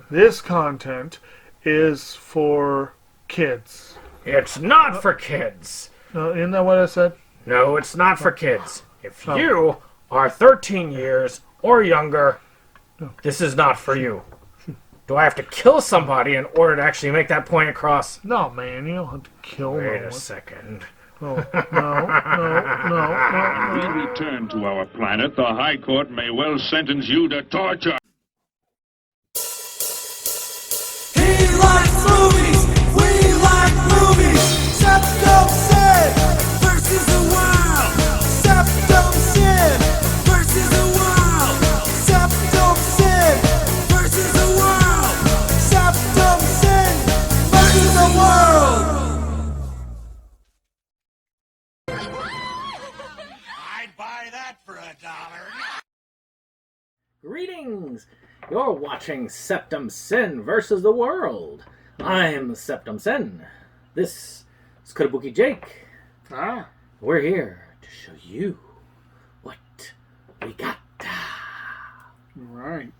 this content is for kids. It's not for kids. Isn't that what I said? No, it's not for kids. If you are 13 years or younger, this is not for you. Do I have to kill somebody in order to actually make that point across? No, man, you don't have to kill Wait no a one. second. Oh, no. We return to our planet. The High Court may well sentence you to torture. He likes movies, we like movies. SeptumSin versus the world. SeptumSin versus the world. SeptumSin versus the world. SeptumSin versus the world. I'd buy that for $1. Greetings! You're watching SeptumSin versus the world. I'm SeptumSin. This is Kotobukijake. We're here to show you what we got. Right.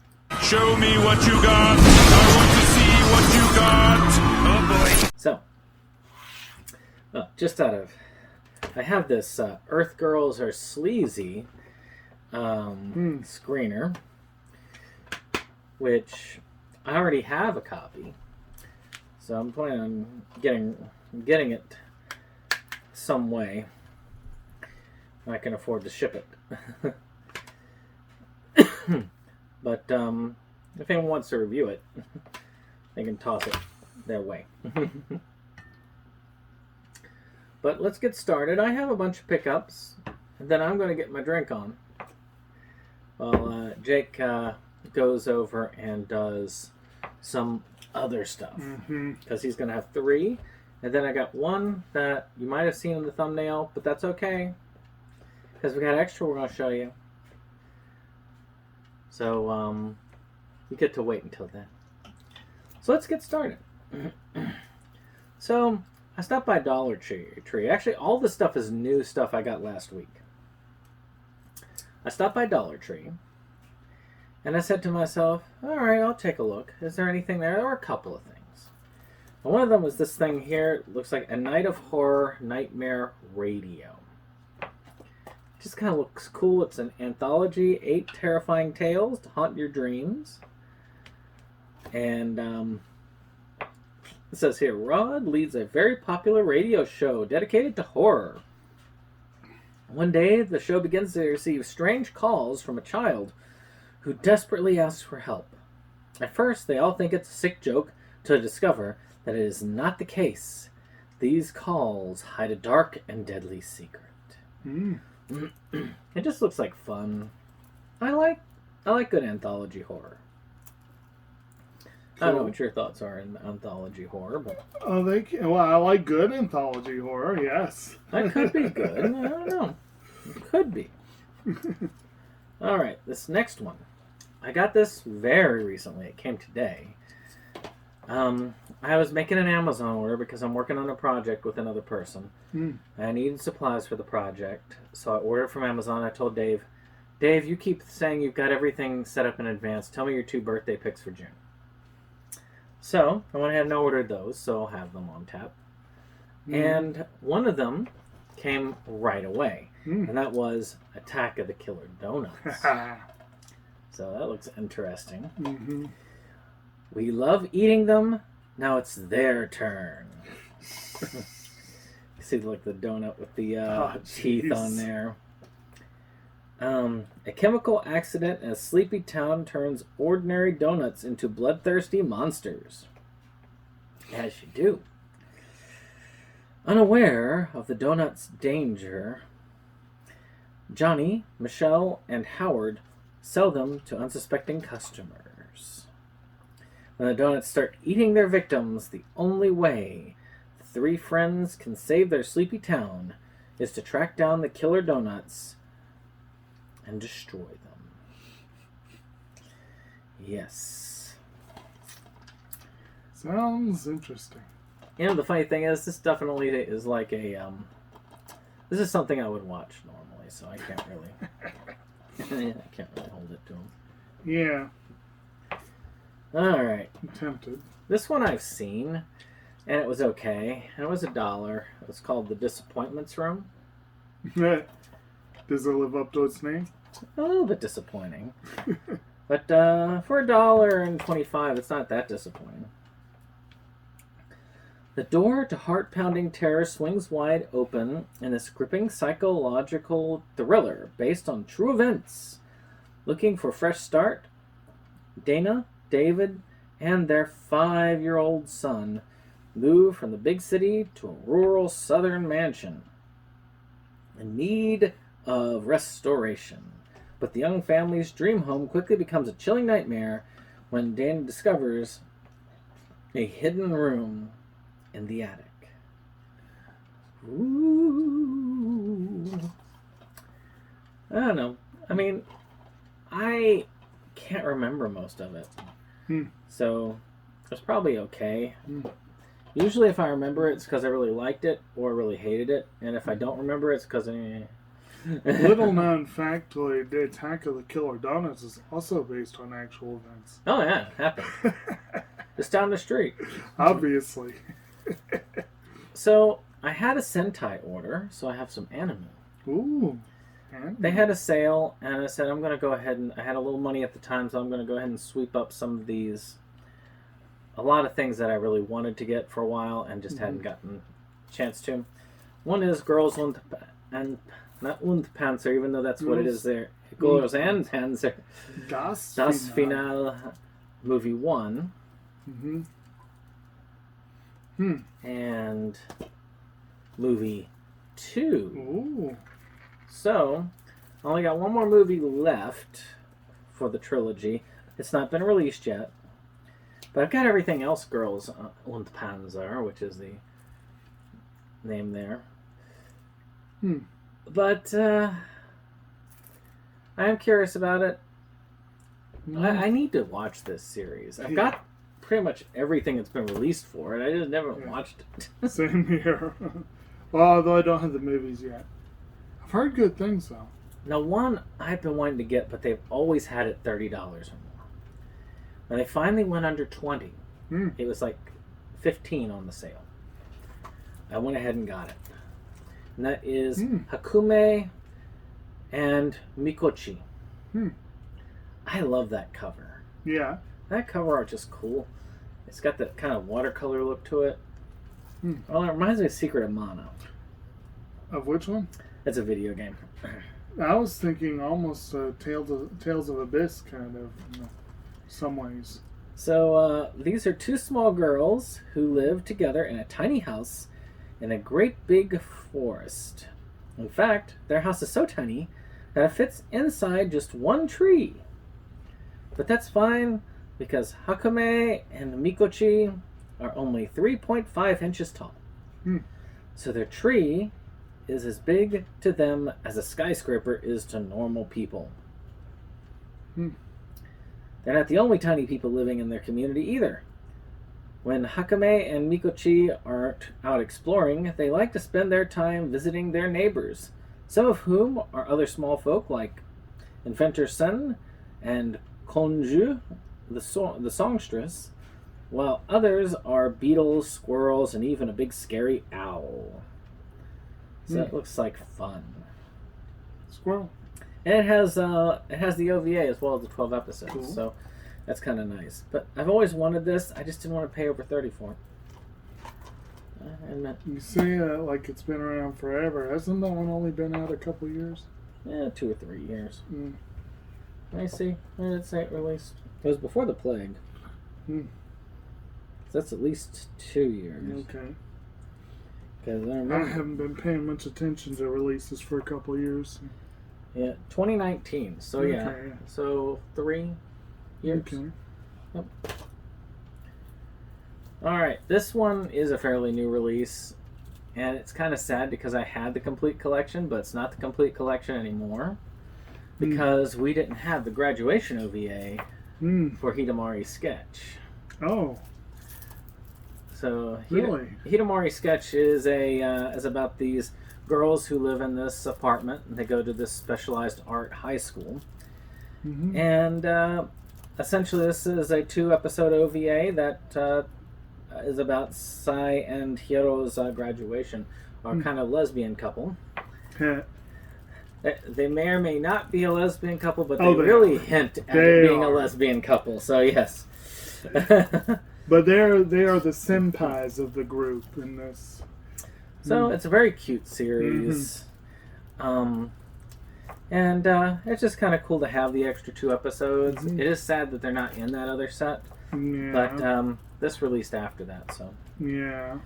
Show me what you got. I want to see what you got. Oh boy. So, just out of... I have this Earth Girls Are Sleazy screener, which I already have a copy. So I'm planning on getting it some way. I can afford to ship it. But if anyone wants to review it, they can toss it their way. But let's get started. I have a bunch of pickups, and then I'm going to get my drink on while Jake goes over and does some other stuff. Because he's going to have 3. And then I got one that you might have seen in the thumbnail, but that's okay. Because we got extra we're going to show you. So, you get to wait until then. So let's get started. So, I stopped by Dollar Tree. Actually, all this stuff is new stuff I got last week. I stopped by Dollar Tree, and I said to myself, all right, I'll take a look. Is there anything there? There were a couple of things. And one of them was this thing here. It looks like A Night of Horror Nightmare Radio. Just kind of looks cool. It's an anthology, 8 terrifying tales to haunt your dreams. And it says here, Rod leads a very popular radio show dedicated to horror. One day, the show begins to receive strange calls from a child who desperately asks for help. At first, they all think it's a sick joke to discover that it is not the case. These calls hide a dark and deadly secret. It just looks like fun. I like good anthology horror. I don't know what your thoughts are in anthology horror, but I like good anthology horror. Yes, that could be good. I don't know. It could be. All right, this next one. I got this very recently. It came today. I was making an Amazon order because I'm working on a project with another person. I needed supplies for the project, so I ordered from Amazon. I told Dave, you keep saying you've got everything set up in advance. Tell me your 2 birthday picks for June. So, I went ahead and ordered those, so I'll have them on tap. And one of them came right away, and that was Attack of the Killer Donuts. So that looks interesting. We love eating them. Now it's their turn. You see, like the donut with the teeth on there. A chemical accident in a sleepy town turns ordinary donuts into bloodthirsty monsters. As you do. Unaware of the donut's danger, Johnny, Michelle, and Howard sell them to unsuspecting customers. When the donuts start eating their victims, the only way the 3 friends can save their sleepy town is to track down the killer donuts and destroy them. Yes. Sounds interesting. You know, the funny thing is, this definitely is like a, this is something I would watch normally, so I can't really, I can't really hold it to them. Yeah. All right. I'm tempted. This one I've seen, and it was okay. And it was $1. It was called The Disappointments Room. Does it live up to its name? A little bit disappointing. But for $1.25, it's not that disappointing. The door to heart-pounding terror swings wide open in this gripping psychological thriller based on true events. Looking for a fresh start? Dana, David, and their 5-year-old son move from the big city to a rural southern mansion in need of restoration. But the young family's dream home quickly becomes a chilling nightmare when Dana discovers a hidden room in the attic. Ooh. I don't know. I mean, I can't remember most of it. So, it's probably okay. Usually if I remember it, it's because I really liked it or really hated it. And if I don't remember it, it's because Little known factoid, the Attack of the Killer Donuts is also based on actual events. Oh yeah, it happened. Just down the street. Obviously. So, I had a Sentai order, so I have some anime. Ooh. They had a sale, and I said I'm going to go ahead and... I had a little money at the time, so I'm going to go ahead and sweep up some of these. A lot of things that I really wanted to get for a while and just hadn't gotten a chance to. One is Girls und Panzer, even though that's what it is there. Girls and Panzer. Das Final movie 1. And movie 2. Ooh. So, I only got one more movie left for the trilogy. It's not been released yet. But I've got everything else, Girls und Panzer, which is the name there. But I am curious about it. I need to watch this series. I've got pretty much everything that's been released for it. I just never watched it. Same here. Well, although I don't have the movies yet. I've heard good things, though. Now, one I've been wanting to get, but they've always had it $30 or more. When they finally went under 20, it was like 15 on the sale. I went ahead and got it. And that is Hakume and Mikochi. I love that cover. Yeah. That cover art is cool. It's got that kind of watercolor look to it. Well, it reminds me of Secret of Mana. Of which one? It's a video game. I was thinking almost Tales of Abyss, kind of, in some ways. So, these are two small girls who live together in a tiny house in a great big forest. In fact, their house is so tiny that it fits inside just one tree. But that's fine, because Hakume and Mikochi are only 3.5 inches tall. So their tree is as big to them as a skyscraper is to normal people. They're not the only tiny people living in their community either. When Hakume and Mikochi aren't out exploring, they like to spend their time visiting their neighbors, some of whom are other small folk like Inventor Sun and Konju, the songstress, while others are beetles, squirrels, and even a big scary owl. So that looks like fun. Squirrel. And it has the OVA as well as the 12 episodes, Cool. so that's kind of nice. But I've always wanted this. I just didn't want to pay over $30 for it. You say like it's been around forever. Hasn't that one only been out a couple years? 2 or 3 years. Let me see. When did it say it released? It was before the plague. So that's at least 2 years. Okay. Because I I remember. haven't been paying much attention to releases for a couple years. Yeah, 2019. So yeah. Okay. So 3 years. Okay. Yep. Alright, this one is a fairly new release. And it's kind of sad because I had the complete collection, but it's not the complete collection anymore. Because we didn't have the graduation OVA for Hitomori Sketch. Oh. So Really? Hitomori Sketch is about these girls who live in this apartment, and they go to this specialized art high school. And essentially, this is a 2-episode OVA that is about Sai and Hiro's graduation, a kind of lesbian couple. They may or may not be a lesbian couple, but they really hint at it being a lesbian couple. So yes. But they are the senpais of the group in this. So it's a very cute series. And it's just kind of cool to have the extra 2 episodes. It is sad that they're not in that other set. But this released after that, so yeah,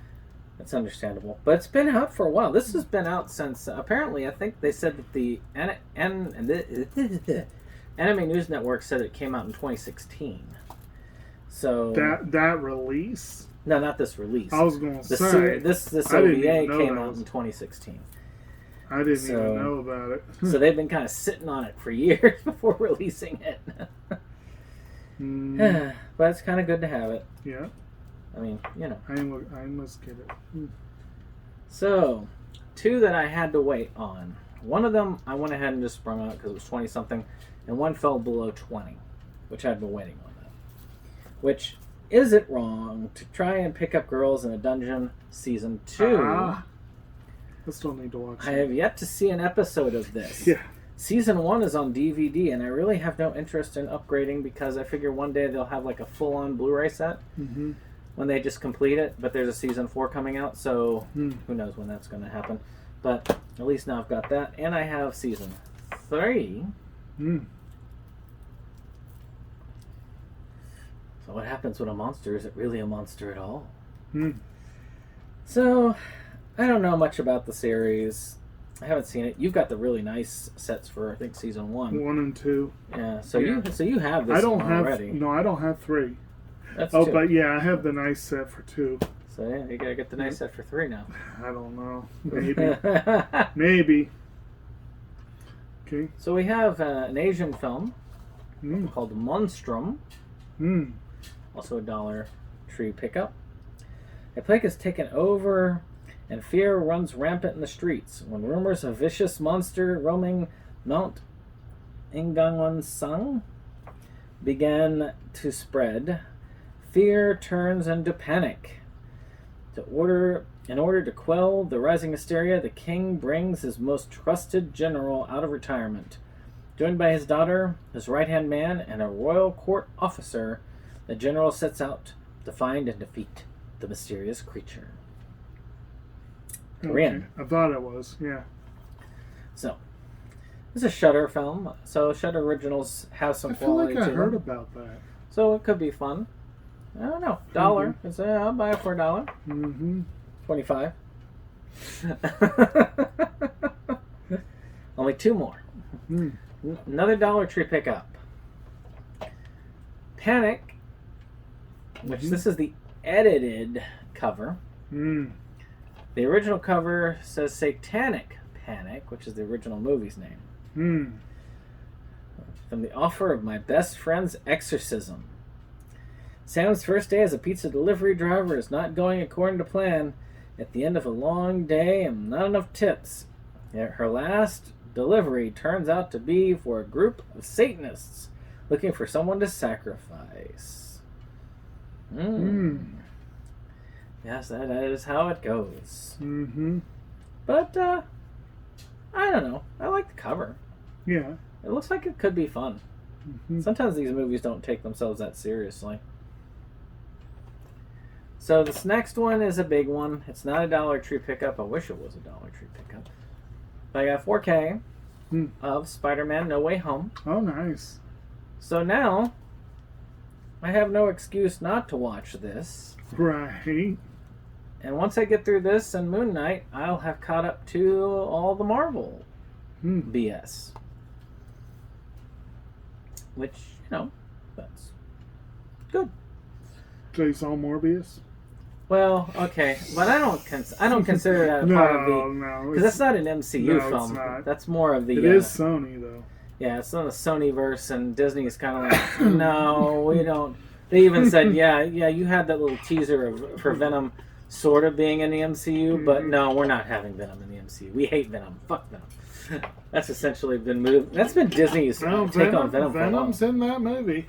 it's understandable. But it's been out for a while. This has been out since apparently I think they said that the Anime News Network said it came out in 2016. So that release? No, not this release. I was going to say this OVA came out in 2016. I didn't even know about it. So they've been kind of sitting on it for years before releasing it. But it's kind of good to have it. Yeah. I mean, you know. I must get it. So, 2 that I had to wait on. One of them I went ahead and just sprung out because it was 20-something, and one fell below 20, which I'd been waiting on that. Which, is it wrong to try and pick up girls in a dungeon season 2? I still need to watch it. I have yet to see an episode of this. Yeah. Season 1 is on DVD, and I really have no interest in upgrading because I figure one day they'll have like a full-on Blu-ray set when they just complete it. But there's a Season 4 coming out, so who knows when that's going to happen. But at least now I've got that, and I have Season 3. So what happens when a monster isn't really a monster at all? So, I don't know much about the series. I haven't seen it. You've got the really nice sets for I think Season 1. 1 and 2. Yeah. So you have this already. No, I don't have 3. That's 2. But yeah, I have the nice set for 2. So yeah, you gotta get the nice set for 3 now. I don't know. Maybe. Maybe. Okay. So we have an Asian film called Monstrum. Also a Dollar Tree pickup. A plague is taken over and fear runs rampant in the streets. When rumors of vicious monster roaming Mount Ingangwon-sang began to spread, fear turns into panic. In order to quell the rising hysteria, the king brings his most trusted general out of retirement. Joined by his daughter, his right-hand man, and a royal court officer, the general sets out to find and defeat the mysterious creature. Korean. Okay. I thought it was, yeah. So, this is a Shudder film. So, Shudder Originals have some quality to them. I heard about that. So, it could be fun. I don't know. $1. I'll buy it for $1. 25. Only 2 more. Another Dollar Tree pickup. Panic, which this is the edited cover. The original cover says Satanic Panic, which is the original movie's name. From the offer of my best friend's exorcism. Sam's first day as a pizza delivery driver is not going according to plan. At the end of a long day and not enough tips, yet her last delivery turns out to be for a group of Satanists looking for someone to sacrifice. Yes, that is how it goes. But, I don't know. I like the cover. Yeah. It looks like it could be fun. Sometimes these movies don't take themselves that seriously. So this next one is a big one. It's not a Dollar Tree pickup. I wish it was a Dollar Tree pickup. But I got 4K of Spider-Man No Way Home. Oh, nice. So now, I have no excuse not to watch this. Right. And once I get through this and Moon Knight, I'll have caught up to all the Marvel BS. Which, you know, that's good. So you saw Morbius? Well, okay, but I don't consider that a part of the... No, because that's not an MCU film. It's not. That's more of the... It is Sony, though. Yeah, it's on the Sonyverse, and Disney's kind of like, no, we don't... They even said, yeah, you had that little teaser for Venom sort of being in the MCU, but no, we're not having Venom in the MCU. We hate Venom. Fuck Venom. That's essentially been moved. That's been Disney's take on Venom for a while. Venom's in that movie.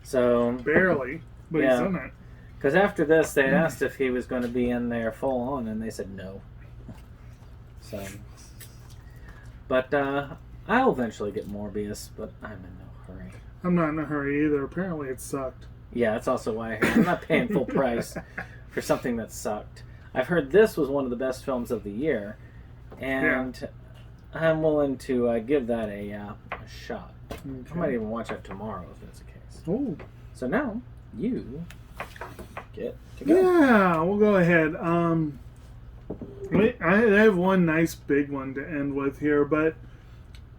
So Barely, but he's Yeah. in it. because after this, they asked if he was going to be in there full on, and they said no. So, but I'll eventually get Morbius, but I'm in no hurry. I'm not in a hurry either. Apparently it sucked. Yeah, that's also why I'm not paying full price for something that sucked. I've heard this was one of the best films of the year, and I'm willing to give that a shot. Okay. I might even watch that tomorrow if that's the case. Oh. So now you get to go. Yeah, we'll go ahead. I have one nice big one to end with here, but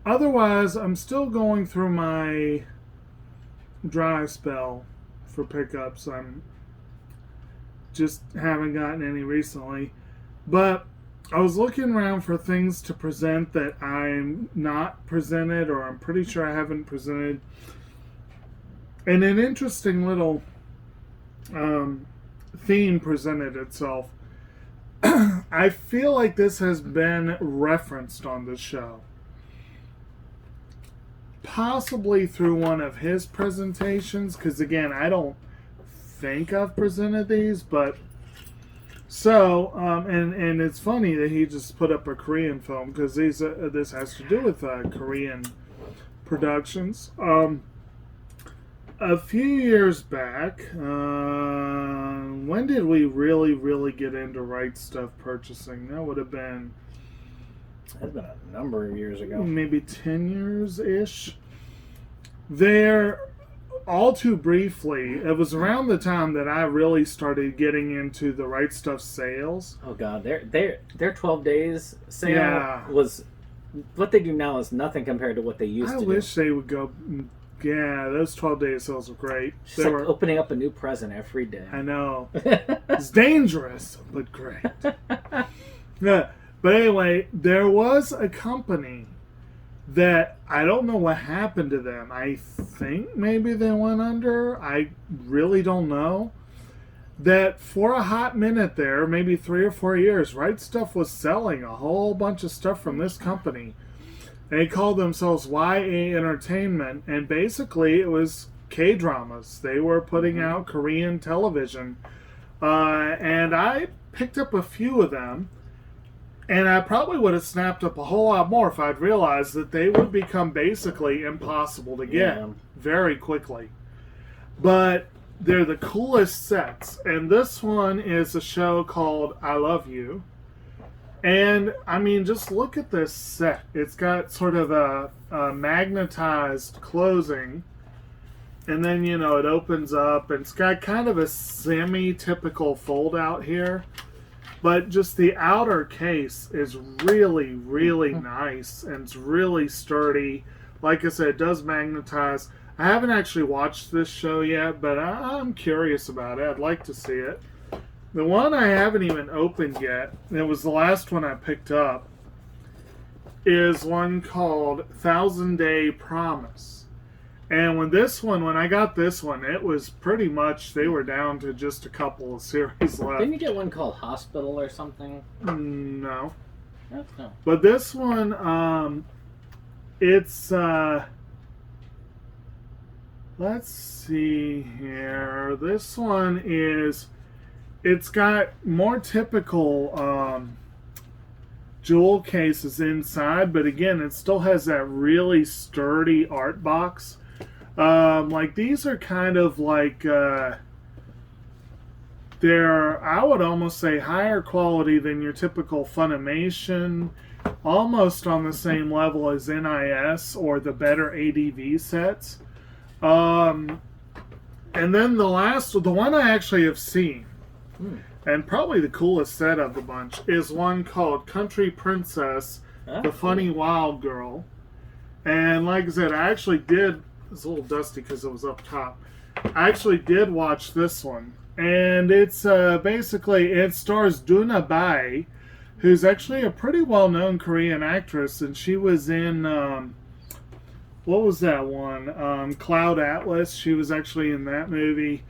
otherwise, I'm still going through my dry spell for pickups. I'm just haven't gotten any recently, but I was looking around for things to present that I'm not presented, or I'm pretty sure I haven't presented. And an interesting little theme presented itself. I feel like this has been referenced on the show. Possibly through one of his presentations, because again, I don't think I've presented these, but so, and it's funny that he just put up a Korean film, because this has to do with Korean productions. A few years back, when did we really get into Right Stuff purchasing? That would have been That's been a number of years ago. maybe 10 years-ish. There, all too briefly, it was around the time that I really started getting into the Right Stuff sales. Oh god, their 12 days sale Yeah. was what they do now is nothing compared to what they used I to wish they would go. Yeah, those 12-day sales were great. do. It's They like were. opening up a new present every day. I know. It's dangerous, but great. Yeah, but anyway, there was a company that I don't know what happened to them. I think maybe they went under. I really don't know. That for a hot minute there, maybe 3 or 4 years, Right Stuff was selling a whole bunch of stuff from this company. They called themselves YA Entertainment, and basically it was K-dramas. They were putting out Korean television. And I picked up a few of them, and I probably would have snapped up a whole lot more if I'd realized that they would become basically impossible to get Yeah. very quickly. But they're the coolest sets, and this one is a show called I Love You. And, I mean, just look at this set. It's got sort of a magnetized closing. And then, you know, it opens up. And it's got kind of a semi-typical fold-out here. But just the outer case is really, really nice. And it's really sturdy. Like I said, it does magnetize. I haven't actually watched this show yet, but I'm curious about it. I'd like to see it. The one I haven't even opened yet, and it was the last one I picked up, is one called 1,000 Day Promise. And when I got this one, it was pretty much, they were down to just a couple of series left. Didn't you get one called Hospital or something? No. No. But this one, it's, let's see here. This one is, it's got more typical jewel cases inside, but again, it still has that really sturdy art box. Like these are kind of like they're, I would almost say, higher quality than your typical Funimation, almost on the same level as NIS or the better ADV sets. And then the one I actually have seen, and probably the coolest set of the bunch, is one called Country Princess, the Funny Wild Girl. And like I said, I actually did, it's a little dusty because it was up top. I actually did watch this one. And it's basically, it stars Doona Bae, who's actually a pretty well-known Korean actress. And she was in, what was that one? Cloud Atlas. She was actually in that movie.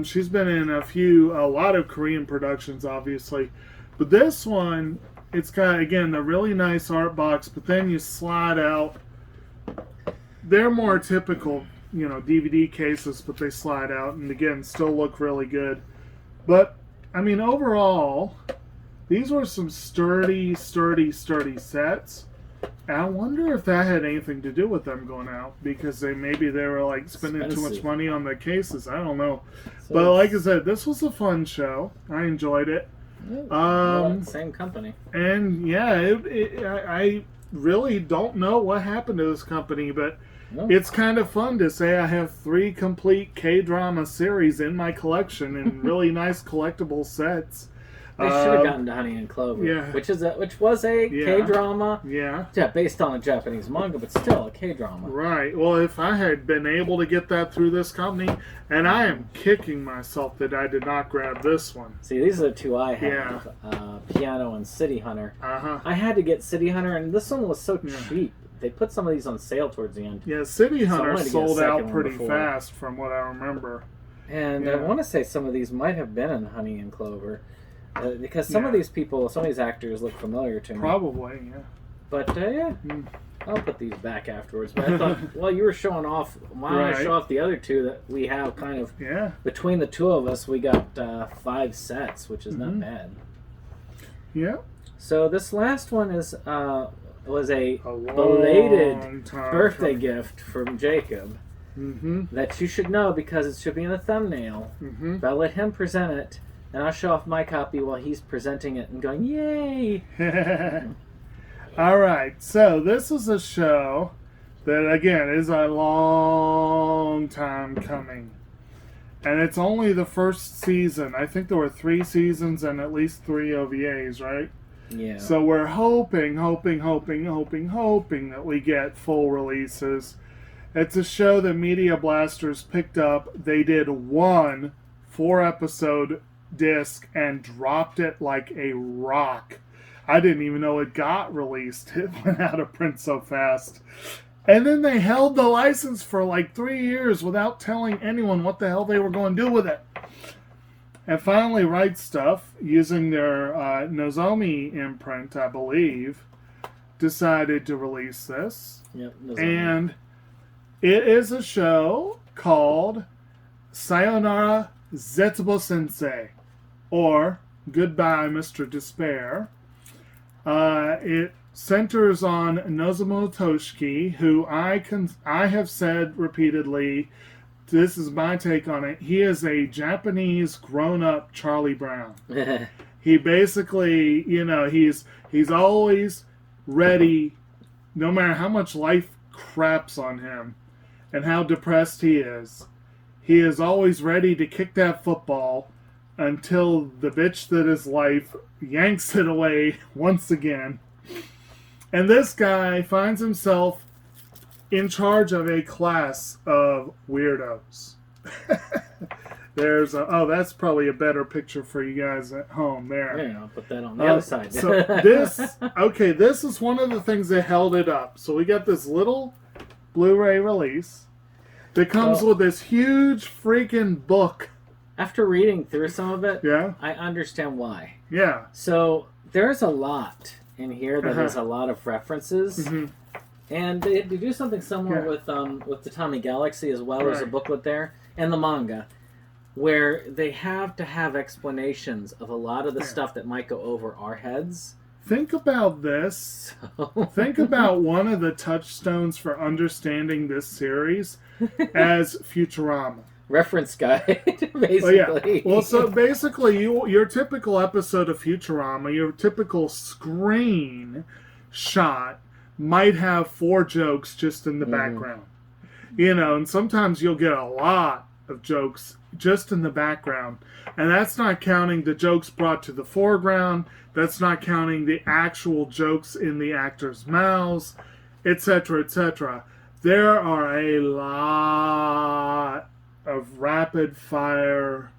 She's been in a lot of Korean productions, obviously. But this one, it's got, again, the really nice art box, but then you slide out. They're more typical DVD cases, but they slide out, and again, still look really good. But, I mean, overall, these were some sturdy sets. And I wonder if that had anything to do with them going out, because maybe they were like spending too much money on the cases. I don't know. So but like I said, this was a fun show. I enjoyed it. Same company. And yeah, I really don't know what happened to this company, but it's kind of fun to say I have 3 complete K-drama series in my collection and really nice collectible sets. They should have gotten to Honey and Clover, which was a K-drama, based on a Japanese manga, but still a K-drama. Right. Well, if I had been able to get that through this company, and I am kicking myself that I did not grab this one. See, these are the 2 I have, Piano and City Hunter. I had to get City Hunter, and this one was so cheap. They put some of these on sale towards the end. Yeah, City Hunter sold out pretty fast from what I remember. And I want to say some of these might have been in Honey and Clover. Because some of these people, some of these actors look familiar to me. Probably, yeah. But, I'll put these back afterwards. But I thought, well, you were showing off. Why don't I show off the other 2 that we have kind of... Yeah. Between the 2 of us, we got 5 sets, which is not bad. Yeah. So this last one was a belated birthday gift from Jacob. That you should know because it should be in the thumbnail. But I'll let him present it. And I'll show off my copy while he's presenting it and going, yay! Alright, so this is a show that, again, is a long time coming. And it's only the first season. I think there were 3 seasons and at least 3 OVAs, right? Yeah. So we're hoping that we get full releases. It's a show that Media Blasters picked up. They did 1 4-episode disc and dropped it like a rock. I didn't even know it got released. It went out of print so fast. And then they held the license for like 3 years without telling anyone what the hell they were going to do with it. And finally, Right Stuff, using their Nozomi imprint, I believe, decided to release this. Yep, Nozomi. And it is a show called Sayonara Zetsubo Sensei, or Goodbye, Mr. Despair. It centers on Nozomu Toshiki, who I have said repeatedly, this is my take on it, he is a Japanese grown-up Charlie Brown. He basically, he's always ready, no matter how much life craps on him and how depressed he is always ready to kick that football until the bitch that is life yanks it away once again. And this guy finds himself in charge of a class of weirdos. That's probably a better picture for you guys at home there. Yeah, I'll put that on the other side. So this is one of the things that held it up. So we got this little Blu-ray release that comes with this huge freaking book. After reading through some of it, yeah, I understand why. Yeah. So there's a lot in here that has a lot of references. And they do something similar with Tatami Galaxy as well. There's a booklet there and the manga where they have to have explanations of a lot of the stuff that might go over our heads. Think about this. Think about one of the touchstones for understanding this series as Futurama. Reference guide, basically. Well, so basically, your typical episode of Futurama, your typical screen shot might have 4 jokes just in the background. And sometimes you'll get a lot of jokes just in the background. And that's not counting the jokes brought to the foreground. That's not counting the actual jokes in the actors' mouths, etc., etc. There are a lot of rapid-fire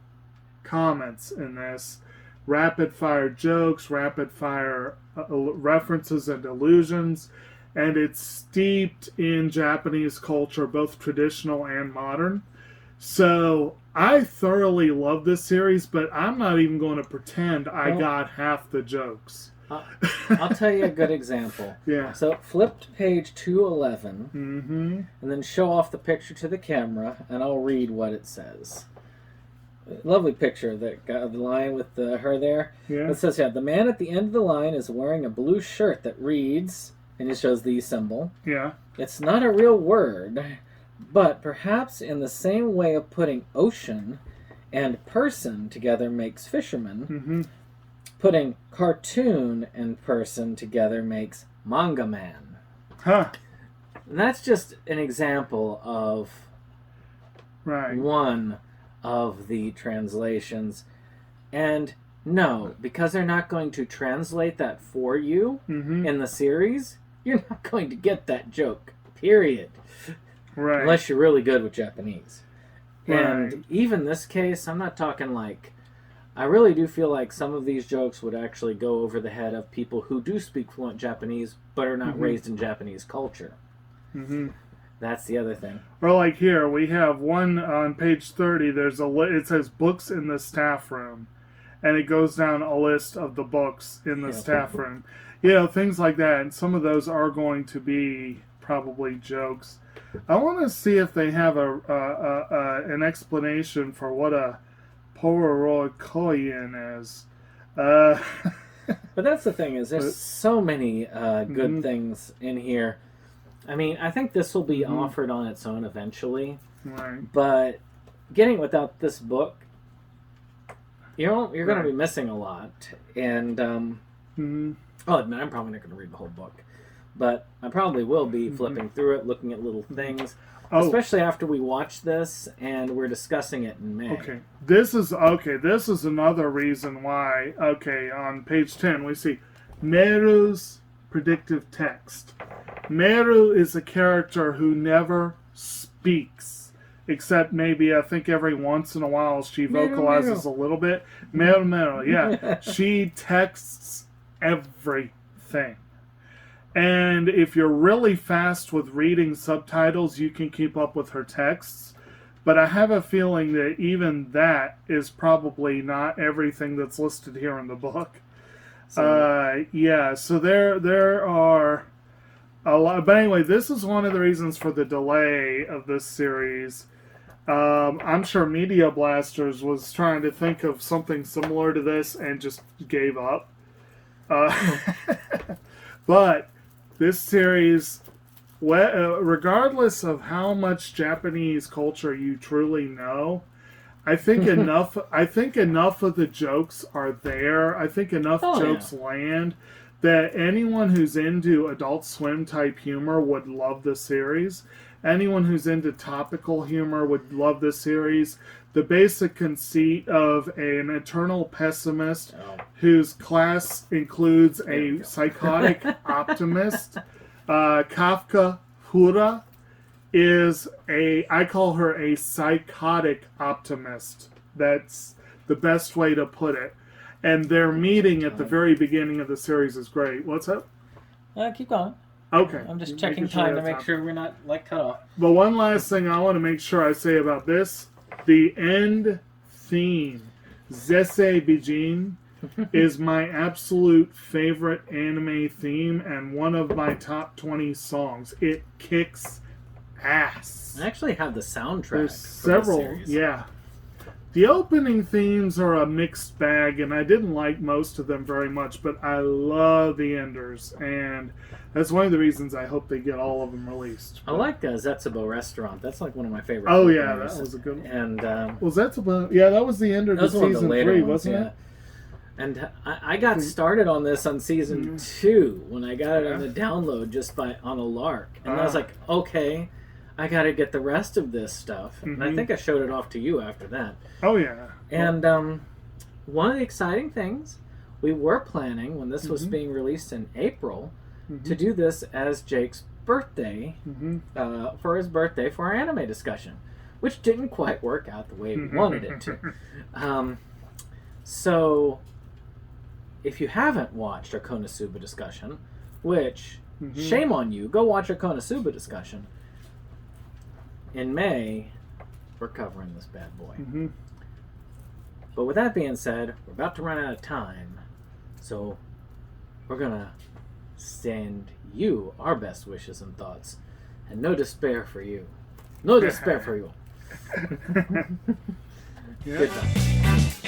comments in this. Rapid-fire jokes, rapid-fire references and allusions. And it's steeped in Japanese culture, both traditional and modern. So I thoroughly love this series, but I'm not even going to pretend I got half the jokes. I'll tell you a good example. Yeah. So flip to page 211, Mm-hmm. and then show off the picture to the camera, and I'll read what it says. Lovely picture, that guy, the line with her there. Yeah. It says, the man at the end of the line is wearing a blue shirt that reads, and it shows the symbol. Yeah. It's not a real word, but perhaps in the same way of putting ocean and person together makes fisherman, Mm-hmm. putting cartoon and person together makes manga man. Huh. And that's just an example of Right. one of the translations. And no, because they're not going to translate that for you Mm-hmm. in the series, you're not going to get that joke, period. Right. Unless you're really good with Japanese. Right. And even this case, I'm not talking like... I really do feel like some of these jokes would actually go over the head of people who do speak fluent Japanese but are not Mm-hmm. raised in Japanese culture. Mm-hmm. That's the other thing. Or like here, we have one on page 30. There's it says books in the staff room, and it goes down a list of the books in the staff room. Things like that. And some of those are going to be probably jokes. I want to see if they have an explanation for what a Polaroid coin is. But that's the thing, is there's so many good things in here. I mean, I think this will be offered on its own eventually. Right. But getting without this book, you're going to be missing a lot. And I'll admit, I'm probably not going to read the whole book. But I probably will be flipping through it, looking at little things. Oh. Especially after we watch this and we're discussing it in May. Okay. This is another reason why. Okay, on page 10 we see Nero's predictive text. Nero is a character who never speaks, except maybe I think every once in a while she vocalizes a little bit. Nero, yeah. She texts everything. And if you're really fast with reading subtitles, you can keep up with her texts. But I have a feeling that even that is probably not everything that's listed here in the book. So there are a lot. But anyway, this is one of the reasons for the delay of this series. I'm sure Media Blasters was trying to think of something similar to this and just gave up. But this series, regardless of how much Japanese culture you truly know, I think enough. I think enough of the jokes are there. I think enough jokes land that anyone who's into Adult Swim type humor would love the series. Anyone who's into topical humor would love this series. The basic conceit of an eternal pessimist whose class includes a psychotic optimist. Kafka Hura is I call her a psychotic optimist. That's the best way to put it. And their meeting at the very beginning of the series is great. What's up? Keep going. Okay. I'm just checking time to make sure we're not cut off. But one last thing I want to make sure I say about this. The end theme, Zesse Bijin, is my absolute favorite anime theme and one of my top 20 songs. It kicks ass. I actually have the soundtrack. There's several, series. yeah. The opening themes are a mixed bag, and I didn't like most of them very much, but I love the enders, and that's one of the reasons I hope they get all of them released. I like Zetsubo Restaurant. That's like one of my favorite. Oh yeah, openers. that was a good one. And well, Zetsubo, yeah, that was the end of the season 3, wasn't it? And I got started on this on season 2 when I got it on the download just on a lark, and I was like, okay, I got to get the rest of this stuff. And I think I showed it off to you after that. Oh yeah. And one of the exciting things, we were planning when this was being released in April to do this as Jake's birthday, for his birthday for our anime discussion, which didn't quite work out the way we wanted it to. So, if you haven't watched our Konosuba discussion, which, shame on you, go watch our Konosuba discussion. In May, we're covering this bad boy. But with that being said, we're about to run out of time. So, we're gonna send you our best wishes and thoughts, and no despair for you. No despair for you. Yeah. Good night.